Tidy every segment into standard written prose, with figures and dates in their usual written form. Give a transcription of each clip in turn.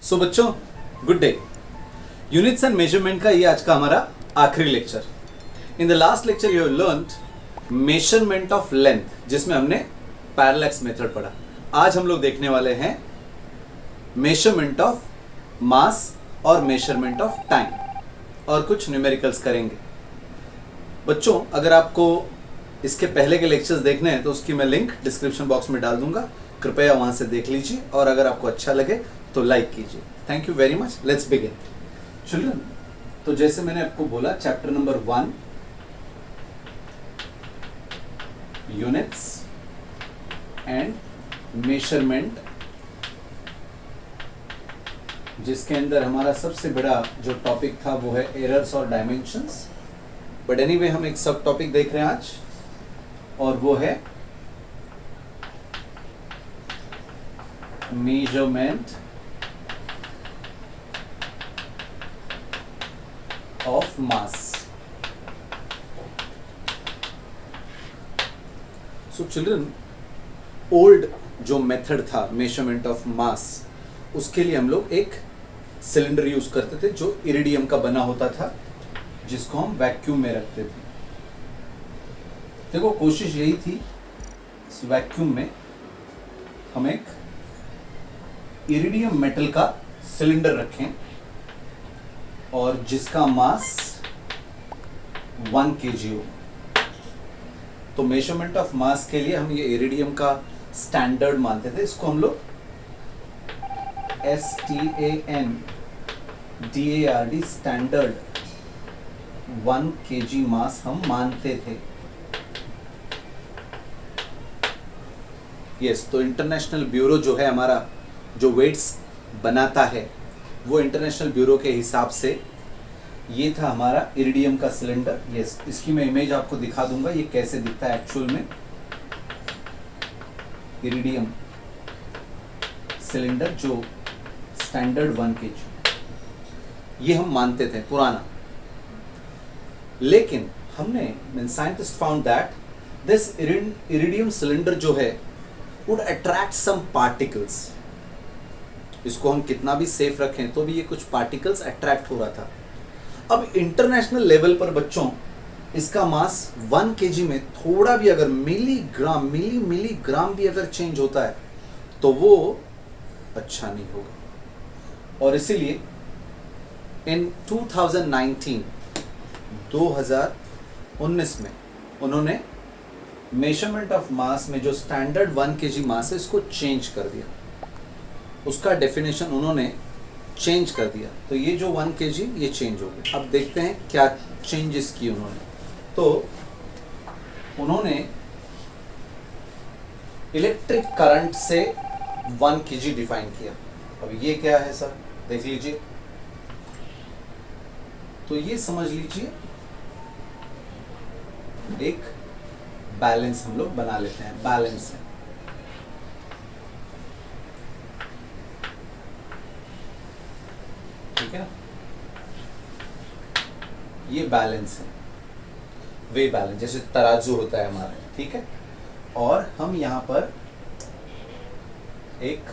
सो बच्चों, good day. Units and measurement का ये आज का हमारा आखिरी lecture. In the last lecture you have learned measurement of length, जिसमें हमने पैरेलैक्स मेथड पढ़ा। आज हम लोग देखने वाले हैं मेजरमेंट ऑफ मास और मेजरमेंट ऑफ टाइम और कुछ न्यूमेरिकल्स करेंगे। बच्चों, अगर आपको इसके पहले के लेक्चर्स देखने हैं तो उसकी मैं लिंक डिस्क्रिप्शन बॉक्स में डाल दूंगा, कृपया वहां से देख लीजिए और अगर आपको अच्छा लगे तो लाइक कीजिए। Thank you very much. Let's begin children. तो जैसे मैंने आपको बोला, chapter number 1 units and measurement, जिसके अंदर हमारा सबसे बड़ा जो टॉपिक था वो है एरर्स और डायमेंशंस। बट एनीवे हम एक सब टॉपिक देख रहे हैं आज और वो है measurement of mass. So children, old जो मेथड था मेजरमेंट ऑफ मास, उसके लिए हम लोग एक सिलेंडर यूज करते थे जो इरिडियम का बना होता था, जिसको हम वैक्यूम में रखते थे। देखो, कोशिश यही थी इस वैक्यूम में हम एक इरिडियम मेटल का सिलेंडर रखें और जिसका मास 1 kg हो। तो मेजरमेंट ऑफ मास के लिए हम ये इरिडियम का स्टैंडर्ड मानते थे। इसको हम लोग STANDARD स्टैंडर्ड 1 kg मास हम मानते थे। यस, तो इंटरनेशनल ब्यूरो जो है हमारा, जो वेट्स बनाता है, वो इंटरनेशनल ब्यूरो के हिसाब से ये था हमारा इरिडियम का सिलेंडर। यस, इसकी मैं इमेज आपको दिखा दूंगा ये कैसे दिखता है एक्चुअल में। इरिडियम सिलेंडर जो स्टैंडर्ड 1 kg, ये हम मानते थे पुराना। लेकिन हमने scientist found that this iridium cylinder जो है वुड अट्रैक्ट सम पार्टिकल्स। इसको हम कितना भी सेफ रखें तो भी ये कुछ पार्टिकल्स अट्रैक्ट हो रहा था। अब इंटरनेशनल लेवल पर बच्चों, इसका मास 1 kg में थोड़ा भी अगर मिलीग्राम भी अगर चेंज होता है तो वो अच्छा नहीं होगा। और इसीलिए इन 2019 में उन्होंने मेजरमेंट ऑफ मास में जो स्टैंडर्ड 1 kg मास है, इसको चेंज कर दिया। उसका डेफिनेशन उन्होंने चेंज कर दिया। तो ये जो 1 kg ये चेंज हो गया। अब देखते हैं क्या चेंजेस किए उन्होंने। तो उन्होंने इलेक्ट्रिक करंट से 1 kg डिफाइन किया। अब ये क्या है सर, देख लीजिए। तो ये समझ लीजिए एक बैलेंस हम लोग बना लेते हैं। बैलेंस है, ठीक है ना। ये बैलेंस है, वे बैलेंस, जैसे तराजू होता है हमारा, ठीक है। और हम यहां पर एक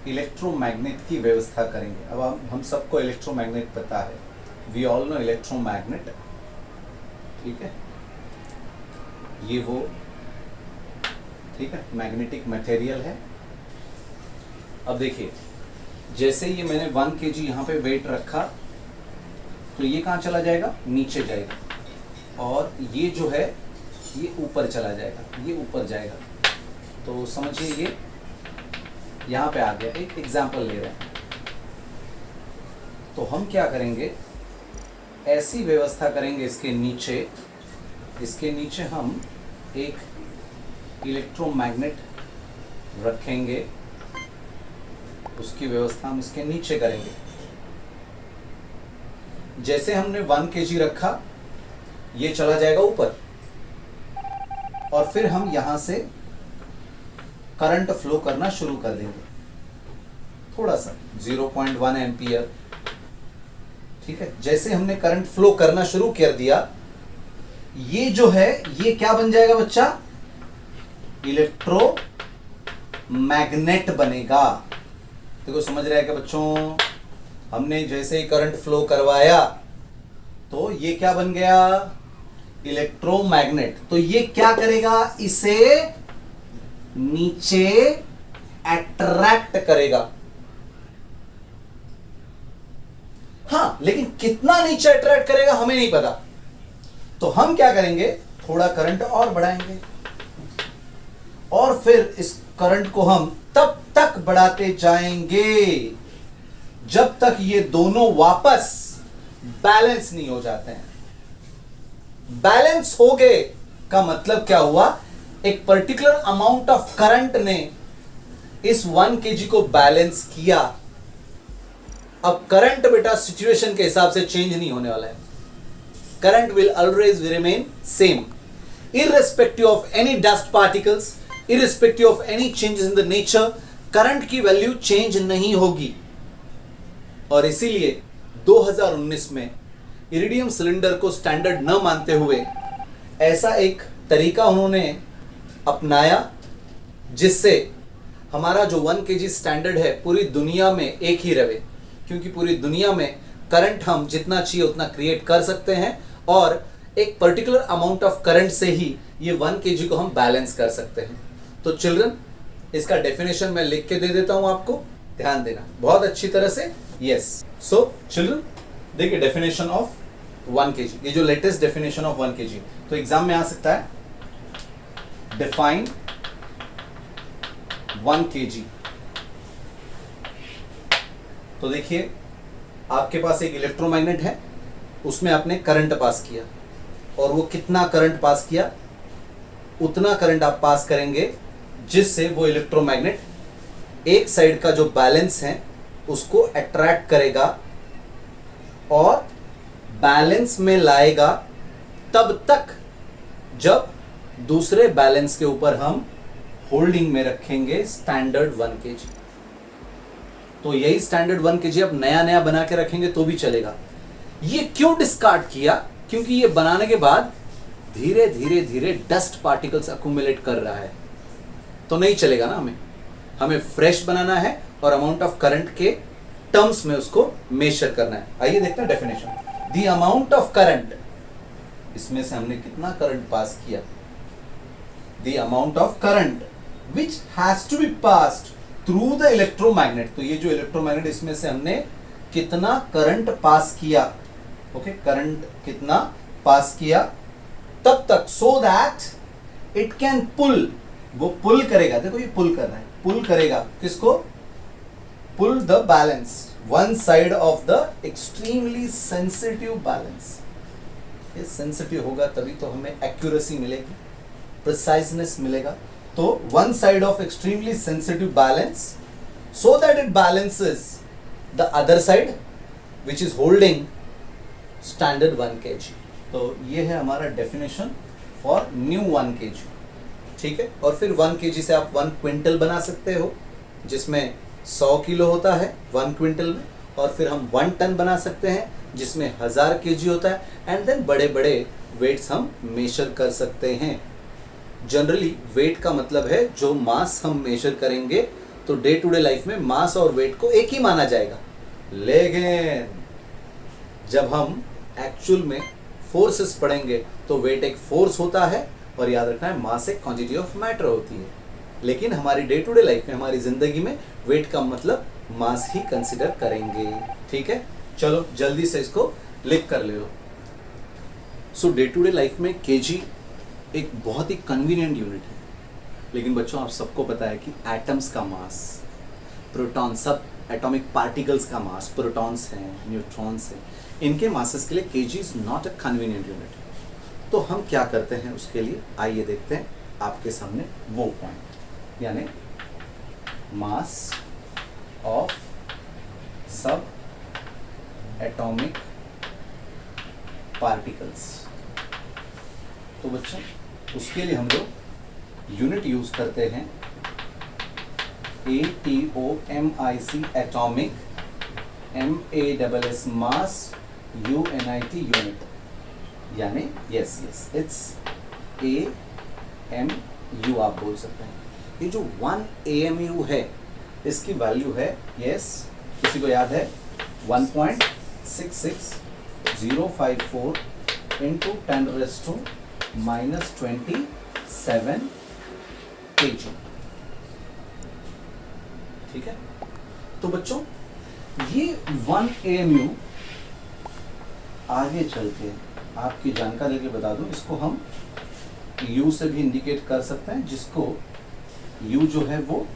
इलेक्ट्रोमैग्नेट की व्यवस्था करेंगे। अब हम सबको इलेक्ट्रोमैग्नेट पता है, वी ऑल नो इलेक्ट्रोमैग्नेट, ठीक है। ये वो, ठीक है, मैग्नेटिक मटेरियल है। अब देखिए, जैसे ये मैंने 1 kg यहाँ पे वेट रखा तो ये कहाँ चला जाएगा, नीचे जाएगा। और ये जो है ये ऊपर चला जाएगा, ये ऊपर जाएगा। तो समझिए ये यहाँ पे आ गया। एक एग्जाम्पल ले रहे हैं। तो हम क्या करेंगे, ऐसी व्यवस्था करेंगे इसके नीचे हम एक इलेक्ट्रोमैग्नेट रखेंगे। उसकी व्यवस्था हम इसके नीचे करेंगे। जैसे हमने 1 kg रखा, ये चला जाएगा ऊपर और फिर हम यहां से करंट फ्लो करना शुरू कर देंगे, थोड़ा सा 0.1 एम्पियर, ठीक है। जैसे हमने करंट फ्लो करना शुरू कर दिया, ये जो है ये क्या बन जाएगा बच्चा, इलेक्ट्रो मैग्नेट बनेगा। देखो समझ रहा है कि बच्चों, हमने जैसे ही करंट फ्लो करवाया तो ये क्या बन गया, इलेक्ट्रोमैग्नेट। तो ये क्या करेगा, इसे नीचे अट्रैक्ट करेगा। हाँ, लेकिन कितना नीचे अट्रैक्ट करेगा हमें नहीं पता। तो हम क्या करेंगे, थोड़ा करंट और बढ़ाएंगे और फिर इस करंट को हम तब तक बढ़ाते जाएंगे जब तक ये दोनों वापस बैलेंस नहीं हो जाते हैं। बैलेंस हो गए का मतलब क्या हुआ, एक पर्टिकुलर अमाउंट ऑफ करंट ने इस 1 kg को बैलेंस किया। अब करंट बेटा सिचुएशन के हिसाब से चेंज नहीं होने वाला है। Current will always remain same irrespective of any dust particles, irrespective of any changes in the nature. Current की वैल्यू चेंज नहीं होगी। और इसीलिए 2019 में इरिडियम सिलेंडर को स्टैंडर्ड न मानते हुए ऐसा एक तरीका उन्होंने अपनाया जिससे हमारा जो 1 kg स्टैंडर्ड है पूरी दुनिया में एक ही रहे, क्योंकि पूरी दुनिया में करंट हम जितना चाहिए उतना क्रिएट कर सकते हैं और एक पर्टिकुलर अमाउंट ऑफ करंट से ही ये 1 kg को हम बैलेंस कर सकते हैं। तो चिल्ड्रन, इसका डेफिनेशन मैं लिख के दे देता हूं आपको, ध्यान देना बहुत अच्छी तरह से। यस, सो चिल्ड्रन देखिए डेफिनेशन ऑफ 1 kg, ये जो लेटेस्ट डेफिनेशन ऑफ 1 kg तो एग्जाम में आ सकता है। Define 1 kg। तो देखिए आपके पास एक इलेक्ट्रोमैग्नेट है, उसमें आपने करंट पास किया और वो कितना करंट पास किया, उतना करंट आप पास करेंगे जिससे वो इलेक्ट्रोमैग्नेट एक साइड का जो बैलेंस है उसको अट्रैक्ट करेगा और बैलेंस में लाएगा तब तक जब दूसरे बैलेंस के ऊपर हम होल्डिंग में रखेंगे स्टैंडर्ड 1 kg। तो यही स्टैंडर्ड 1 kg अब नया नया बना के रखेंगे तो भी चलेगा। ये क्यों डिस्कार्ड किया, क्योंकि ये बनाने के बाद धीरे धीरे धीरे डस्ट पार्टिकल्स अक्यूमुलेट कर रहा है, तो नहीं चलेगा ना। हमें फ्रेश बनाना है और अमाउंट ऑफ करंट के टर्म्स में उसको मेजर करना है। आइए देखते हैं definition. The amount of current, इसमें से हमने कितना करंट पास किया, the amount of current which has to be passed through the electromagnet. तो ये जो इलेक्ट्रोमैग्नेट, इसमें से हमने कितना करंट पास किया, ओके, करंट कितना पास किया तब तक, so that it can pull, वो पुल करेगा। देखो ये पुल कर रहा है, पुल करेगा किसको, pull the balance one side of the extremely sensitive balance. ये सेंसिटिव होगा तभी तो हमें एक्यूरेसी मिलेगी, प्रिसाइजनेस मिलेगा। तो one side of extremely sensitive balance so that it balances the other side which is holding standard 1 kg। तो ये है हमारा डेफिनेशन फॉर न्यू 1 kg, ठीक है। और फिर 1 kg से आप 1 क्विंटल बना सकते हो, जिसमें 100 किलो होता है 1 क्विंटल में, और फिर हम 1 टन बना सकते हैं जिसमें 1000 kg होता है। एंड देन बड़े बड़े वेट्स हम मेजर कर सकते हैं। जनरली वेट का मतलब है जो मास हम मेजर करेंगे, तो डे टू डे लाइफ में मास और वेट को एक ही माना जाएगा। लेकिन जब हम एक्चुअल में फोर्सेस पढ़ेंगे तो वेट एक फोर्स होता है और याद रखना है मास एक क्वांटिटी ऑफ मैटर होती है। लेकिन हमारी डे टू डे लाइफ में, हमारी जिंदगी में वेट का मतलब मास ही कंसिडर करेंगे, ठीक है। चलो जल्दी से इसको लिख कर ले लो। सो डे टू डे लाइफ में केजी एक बहुत ही कन्वीनियंट यूनिट है, लेकिन बच्चों आप सबको पता है कि एटम्स का मास, प्रोटॉन, सब एटॉमिक पार्टिकल्स का मास, प्रोटॉन्स हैं, न्यूट्रॉन्स हैं, इनके मासेस के लिए KG is not a convenient unit. तो हम क्या करते हैं उसके लिए, आइए देखते हैं आपके सामने वो पॉइंट, यानी मास ऑफ सब एटॉमिक पार्टिकल्स। तो बच्चों उसके लिए हम लोग यूनिट यूज करते हैं ATOMIC, एटॉमिक, MASS मास, UNIT यूनिट, यानी यस इट्स AMU आप बोल सकते हैं। ये जो 1 AMU है इसकी वैल्यू है, यस किसी को याद है, 1.66054 इंटू 10⁻⁻27 kg। ठीक है, तो बच्चों ये 1 AMU आगे चल के आपकी जानकारी के बता दूं, इसको हम U से भी इंडिकेट कर सकते हैं, जिसको U जो है वो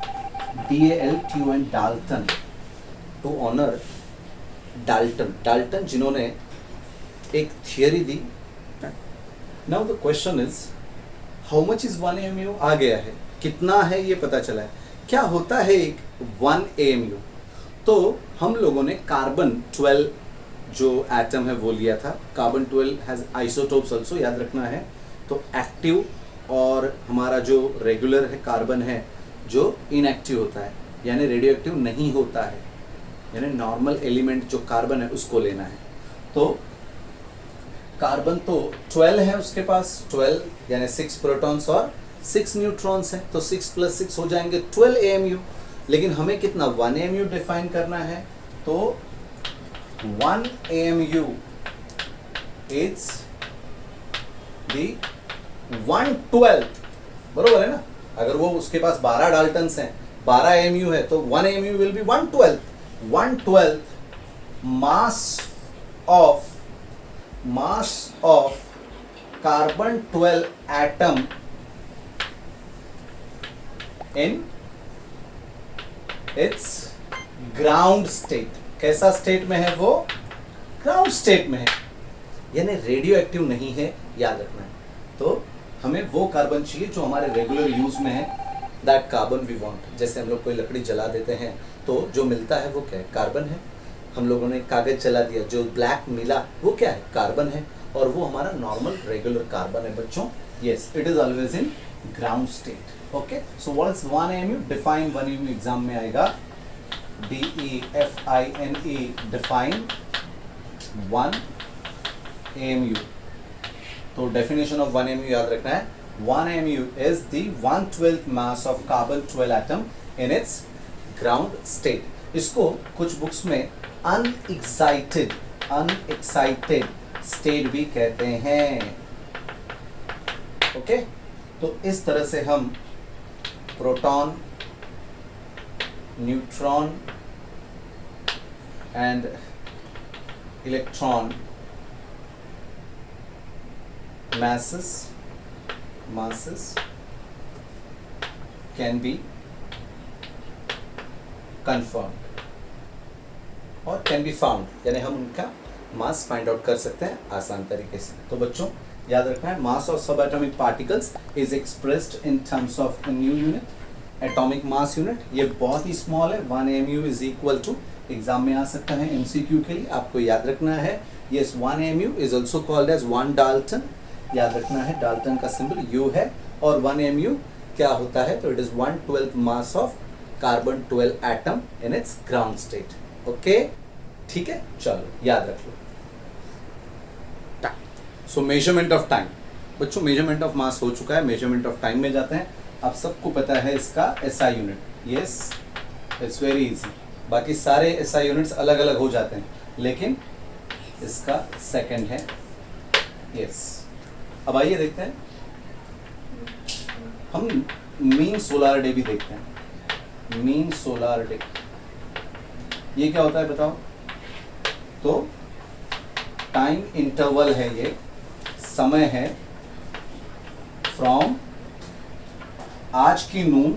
DALTON Dalton, to honour Dalton जिन्होंने एक थियरी दी। Now the question is how much is 1 AMU आ गया है, कितना है ये पता चला है। क्या होता है एक 1 AMU? तो हम लोगों ने कार्बन 12 जो एटम है वो लिया था। कार्बन 12 हैज आइसोटोप्स आल्सो, याद रखना है। तो एक्टिव और हमारा जो रेगुलर है कार्बन है जो इनएक्टिव होता है, यानी रेडियो एक्टिव नहीं होता है, यानी नॉर्मल एलिमेंट जो कार्बन है उसको लेना है। तो कार्बन तो 12 है उसके पास, 12 यानी 6 प्रोटॉन्स और 6 न्यूट्रॉन्स हैं, तो 6 + 6 हो जाएंगे 12 AMU। लेकिन हमें कितना 1 AMU डिफाइन करना है, तो 1 AMU इज दी 1/12, बरोबर है ना। अगर वो उसके पास 12 डाल्टन्स हैं, 12 AMU है, तो 1 AMU will be 1/12 mass of carbon 12 atom in its ground state। कैसा स्टेट में है वो? ग्राउंड स्टेट में है, यानी रेडियो एक्टिव नहीं है, याद रखना है। तो हमें वो कार्बन चाहिए जो हमारे रेगुलर यूज में है, दैट कार्बन वी वांट। जैसे हम लोग कोई लकड़ी जला देते हैं तो जो मिलता है वो क्या है? कार्बन है। हम लोगों ने कागज जला दिया, जो ब्लैक मिला वो क्या है? कार्बन है, और वो हमारा नॉर्मल रेगुलर कार्बन है बच्चों। Yes, it is always in ground state. Okay, so what is 1 AMU? Define 1 AMU exam में आएगा, DEFINE, डिफाइन 1 AMU। तो डेफिनेशन ऑफ 1 AMU याद रखना है, 1 AMU is the 1/12 mass of carbon 12 atom in its ground state. इसको कुछ books में unexcited state भी कहते हैं। ओके, तो इस तरह से हम proton, neutron and electron masses can be confirmed और can be found, यानी हम उनका मास फाइंड आउट कर सकते हैं आसान तरीके से। तो बच्चों याद रखना है, mass of sub atomic particles is expressed in terms of a new unit, atomic mass unit. ये बहुत ही स्मॉल है, 1 AMU is equal to, exam में आ सकता है MCQ के लिए, आपको याद रखना है। Yes, 1 AMU is also called as 1 Dalton, याद रखना है। डाल्टन का सिंबल U है, और 1 AMU क्या होता है? तो it is 1/12 mass of carbon 12 atom in its ground state. Okay, ठीक है, चलो याद रख लो। सो मेजरमेंट ऑफ टाइम, बच्चों मेजरमेंट ऑफ मास हो चुका है, मेजरमेंट ऑफ टाइम में जाते हैं। आप सबको पता है इसका SI unit, yes it's very easy. बाकी सारे SI यूनिट्स अलग अलग हो जाते हैं, लेकिन इसका सेकंड है, यस। अब आइए देखते हैं, हम मीन सोलार डे भी देखते हैं। मीन सोलार डे ये क्या होता है बताओ? तो टाइम इंटरवल है, ये समय है फ्रॉम आज की नून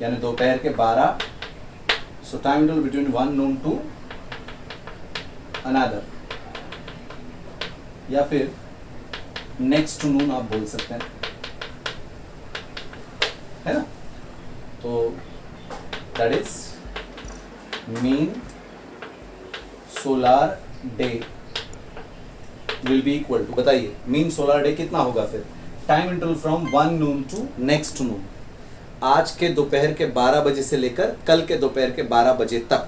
यानी दोपहर के 12, so time interval between 1 noon to another, या फिर नेक्स्ट नून आप बोल सकते हैं, है ना। तो that is mean solar day will be equal to, बताइए मीन सोलार डे कितना होगा फिर? Time interval from 1 noon to next noon, आज के दोपहर के 12 बजे से लेकर कल के दोपहर के 12 बजे तक।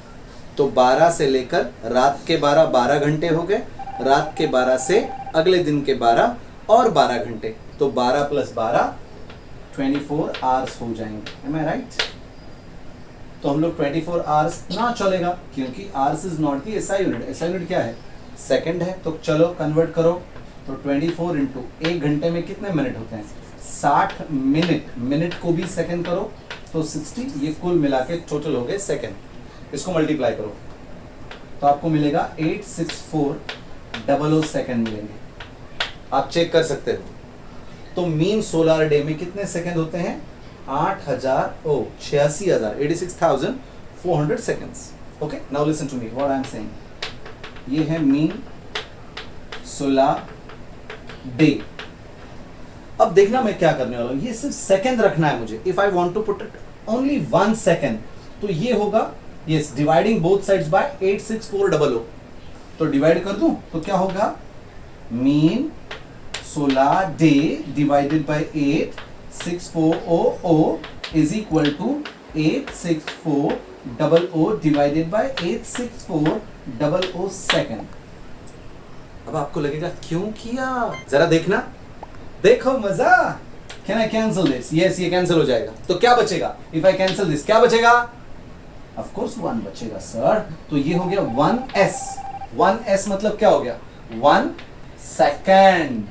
तो 12 से लेकर रात के 12 घंटे हो गए, रात के 12 से अगले दिन के 12 और 12 घंटे, तो 12 + 12 24 आवर्स हो जाएंगे। एम आई राइट? तो हम लोग 24 आवर्स ना चलेगा, क्योंकि hours is not the SI unit. SI unit क्या है? सेकंड है। तो चलो कन्वर्ट करो, तो 24 इंटू एक घंटे में कितने मिनट होते हैं? 60 मिनट। मिनट को भी सेकंड करो तो 60, ये कुल मिला के टोटल हो गए सेकंड। इसको मल्टीप्लाई करो तो आपको मिलेगा 86400 सेकंड मिलेंगे। आप चेक कर सकते हो। तो मीन सोलर डे में कितने सेकंड होते हैं? 86,400 seconds. Okay, now listen to me what I am saying. ये है मीन सोलर डे। अब देखना मैं क्या करने वाला हूं, ये सिर्फ सेकंड रखना है मुझे। If I want to put it only 1 second, तो ये होगा yes dividing both sides by 86400। तो डिवाइड कर दूं तो क्या होगा? Mean solar day divided by 86400 is equal to 86400 divided by 86400 second. अब आपको लगेगा क्यों किया? जरा देखना, देखो मजा। Can I cancel this? Yes, ये कैंसिल हो जाएगा। तो क्या बचेगा? इफ आई कैंसिल दिस क्या बचेगा? ऑफ कोर्स 1 बचेगा सर। तो ये हो गया 1s। 1s मतलब क्या हो गया? 1 सेकंड।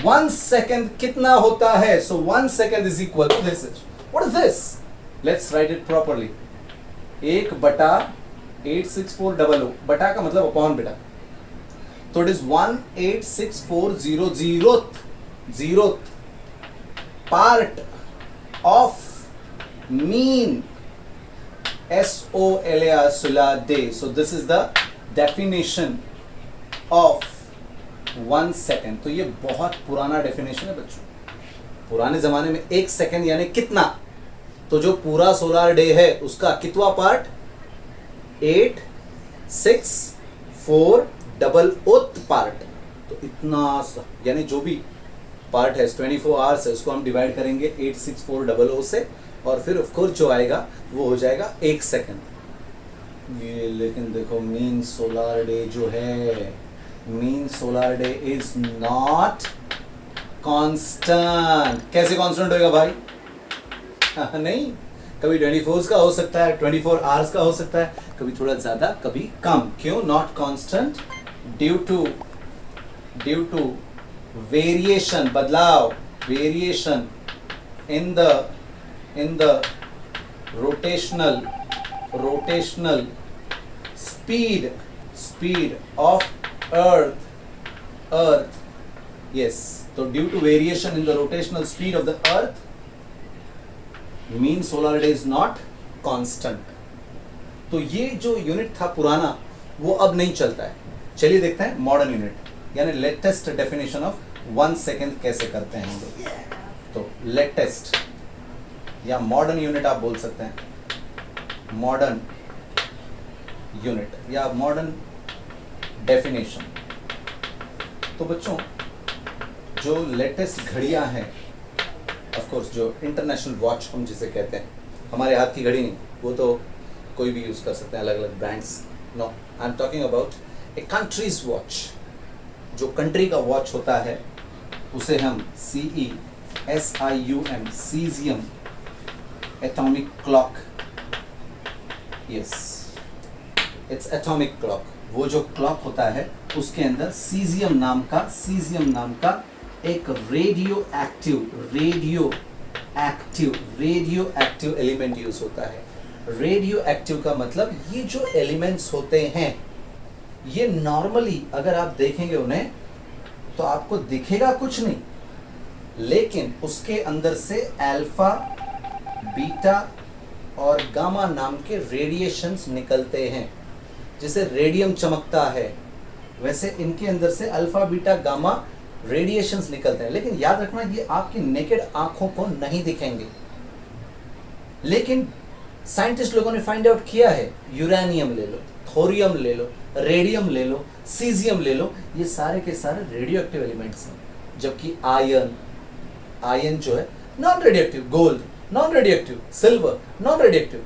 1 सेकंड कितना होता है? So 1 second is equal to this. What is this? Let's write it properly. 1/86400 बटा का मतलब अपॉन बेटा, तो it is 1864000th part of mean SOLAR solar day. So this is the definition of 1 second. तो ये बहुत पुराना डेफिनेशन है बच्चों। पुराने जमाने में 1 सेकंड यानी कितना? तो जो पूरा सोलर डे है उसका कितवा पार्ट? 86400th part. तो इतना यानी जो भी पार्ट है 24 आवर्स है, उसको हम डिवाइड करेंगे 86400 से, और फिर ऑफ कोर्स जो आएगा वो हो जाएगा 1 सेकंड। ये लेकिन देखो मीन सोलर डे जो है, mean solar day is not constant. कैसे कांस्टेंट होएगा भाई? नहीं, कभी 24 का हो सकता है, 24 आवर्स का हो सकता है, कभी थोड़ा ज्यादा कभी कम। क्यों not constant? Due to variation, बदलाव, variation in the rotational speed of earth. Yes, so due to variation in the rotational speed of the earth, mean solar day is not constant. तो ये जो यूनिट था पुराना वो अब नहीं चलता है। चलिए देखते हैं मॉडर्न यूनिट, यानी लेटेस्ट डेफिनेशन ऑफ 1 सेकेंड कैसे करते हैं हम लोग। तो लेटेस्ट या मॉडर्न यूनिट आप बोल सकते हैं, मॉडर्न यूनिट या मॉडर्न डेफिनेशन। तो बच्चों जो लेटेस्ट घड़ियां हैं, ऑफ कोर्स जो इंटरनेशनल वॉच हम जिसे कहते हैं, हमारे हाथ की घड़ी नहीं, वो तो कोई भी यूज कर सकते हैं, अलग अलग brands. No, I am talking about a countries watch. जो कंट्री का वॉच होता है उसे हम CESIUM, caesium atomic clock, yes it's atomic clock. वो जो क्लॉक होता है उसके अंदर सीजियम नाम का एक रेडियो एक्टिव एलिमेंट यूज होता है। रेडियो एक्टिव का मतलब ये जो एलिमेंट्स होते हैं ये नॉर्मली अगर आप देखेंगे उन्हें तो आपको दिखेगा कुछ नहीं, लेकिन उसके अंदर से अल्फा, बीटा और गामा नाम के रेडिएशंस निकलते हैं। जैसे रेडियम चमकता है वैसे इनके अंदर से अल्फा, बीटा, गामा रेडिएशंस निकलते हैं। लेकिन याद रखना ये आपकी नेकेड आंखों को नहीं दिखेंगे, लेकिन साइंटिस्ट लोगों ने फाइंड आउट किया है। यूरेनियम ले लो, थोरियम ले लो, रेडियम ले लो, सीजियम ले लो, ये सारे के सारे रेडियो एक्टिव एलिमेंट्स हैं। जबकि आयन जो है non radio active, gold non radio active, silver non radio active,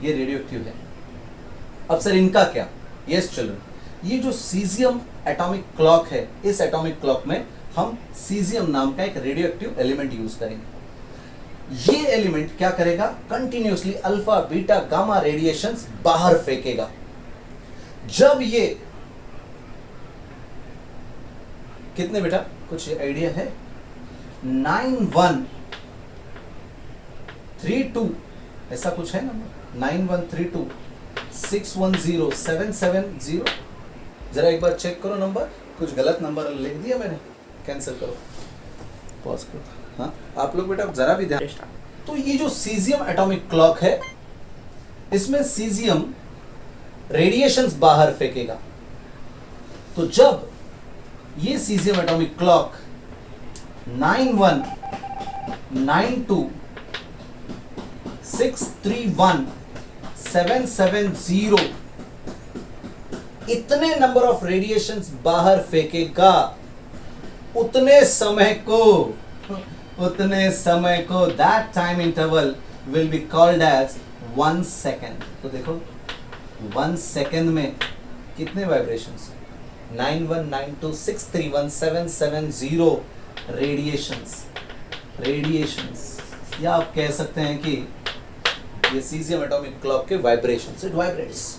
ये रेडियो एक्टिव है। अब सर इनका क्या? यस चिल्ड्रन, ये जो सीजियम एटॉमिक क्लॉक है, इस एटॉमिक क्लॉक में हम सीजियम नाम का एक रेडियो एक्टिव एलिमेंट यूज करेंगे। ये एलिमेंट क्या करेगा, continuously alpha beta gamma radiations बाहर फेंकेगा। जब ये कितने बेटा, कुछ आइडिया है, 9132 ऐसा कुछ है नंबर, 9132610770। जरा एक बार चेक करो नंबर, कुछ गलत नंबर लिख दिया मैंने, कैंसिल करो, पॉज करो। हाँ आप लोग बेटा जरा भी ध्यान। तो ये जो सीजियम एटॉमिक क्लॉक है, इसमें सीजियम रेडिएशंस बाहर फेंकेगा। तो जब ये सीजियम एटॉमिक क्लॉक 9192631770 इतने नंबर ऑफ रेडिएशंस बाहर फेंकेगा, उतने समय को that time interval will be called as 1 second. तो देखो 1 सेकेंड में कितने वाइब्रेशंस, 9192631770 रेडिएशंस, या आप कह सकते हैं कि ये सीजियम एटॉमिक क्लॉक के वाइब्रेशंस, इट वाइब्रेट्स।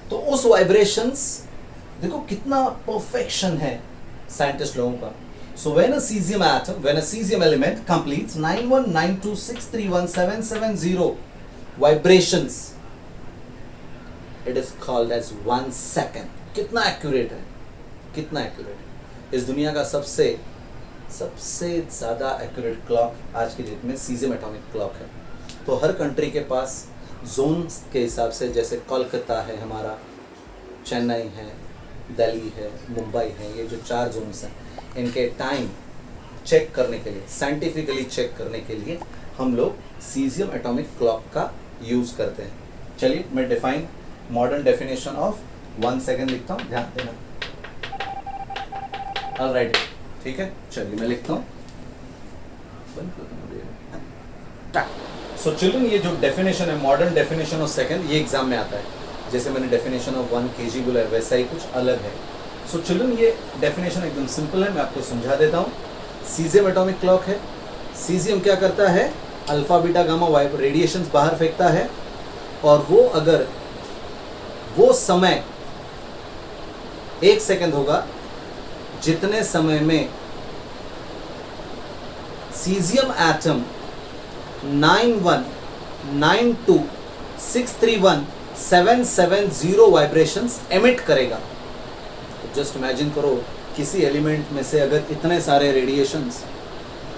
तो उस वाइब्रेशंस देखो कितना परफेक्शन है साइंटिस्ट लोगों का। So when a cesium element completes 9192631770 vibrations, it is called as 1 second. कितना एक्यूरेट है, कितना एक्यूरेट है। इस दुनिया का सबसे ज्यादा एक्यूरेट क्लॉक आज की डेट में सीजियम एटॉमिक क्लॉक है। तो हर कंट्री के पास जोन्स के हिसाब से, जैसे कोलकाता है हमारा, चेन्नई है, दिल्ली है, मुंबई है, ये जो 4 जोन्स हैं, इनके टाइम चेक करने के लिए, साइंटिफिकली चेक करने के लिए हम लोग सीजियम एटॉमिक क्लॉक का यूज करते हैं। चलिए मैं मॉडर्न डेफिनेशन ऑफ 1 सेकेंड लिखता हूँ, ध्यान देना। ऑलराइट, ठीक है, चलिए मैं लिखता हूँ। सो चिल्ड्रन, ये जो डेफिनेशन है, मॉडर्न डेफिनेशन ऑफ सेकेंड, ये एग्जाम में आता है। जैसे मैंने डेफिनेशन ऑफ 1 kg बोला है, वैसा ही कुछ अलग है। सो चिल्ड्रन, ये डेफिनेशन एकदम सिंपल है, मैं आपको समझा देता हूँ। सीजियम एटॉमिक क्लॉक है, सीजियम क्या करता है, अल्फा बीटा गामा रेडिएशंस बाहर फेंकता है, और वो अगर वो समय 1 सेकेंड होगा, जितने समय में सीजियम एटम 9192631770 वाइब्रेशंस एमिट करेगा। जस्ट इमेजिन करो, किसी एलिमेंट में से अगर इतने सारे रेडिएशंस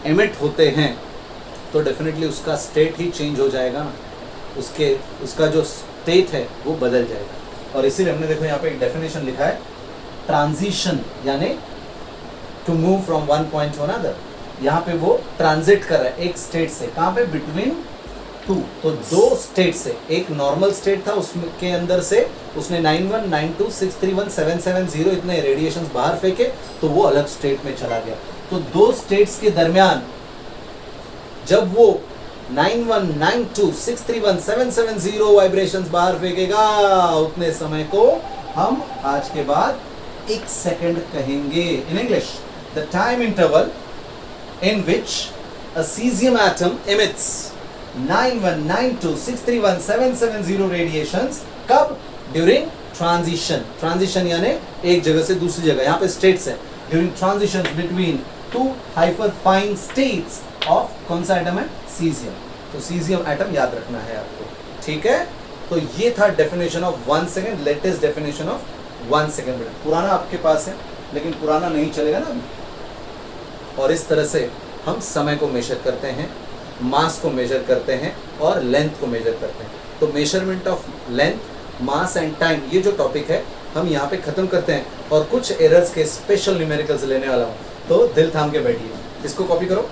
एमिट होते हैं तो डेफिनेटली उसका स्टेट ही चेंज हो जाएगा ना, उसका जो स्टेट है वो बदल जाएगा। और इसीलिए हमने देखो यहाँ पे एक डेफिनेशन लिखा है, ट्रांजिशन, यानी to move from one point to another. यहाँ पे वो ट्रांजिट कर रहा है एक स्टेट से, कहाँ पे, बिटवीन 2। तो 2 स्टेट से, एक नॉर्मल स्टेट था, उसके अंदर से उसने 9192631770 इतने रेडिएशंस बाहर फेंके, तो वो अलग स्टेट में चला गया। तो 2 स्टेट्स के दरमियान जब वो 9192631770 वाइब्रेशंस बाहर फेंकेगा, उतने समय को हम आज के बाद 1 सेकेंड कहेंगे। In English, the time interval in which a cesium atom emits 9192631770 radiations, कब, during transition यानी एक जगह से दूसरी जगह, यहाँ पे states है, during transitions between 2 hyperfine states of कौन सा एटम है, सीजियम। तो सीजियम एटम याद रखना है आपको, ठीक है। तो ये था definition of 1 second, latest definition of 1 second. पुराना आपके पास है, लेकिन पुराना नहीं चलेगा ना। और इस तरह से हम समय को मेजर करते हैं, मास को मेजर करते हैं, और लेंथ को मेजर करते हैं। तो measurement of length, mass and time, ये जो टॉपिक है हम यहाँ पे ख़त्म करते हैं, और कुछ एरर्स के स्पेशल न्यूमेरिकल्स लेने वाला हूँ। तो दिल थाम के बैठिए, इसको कॉपी करो।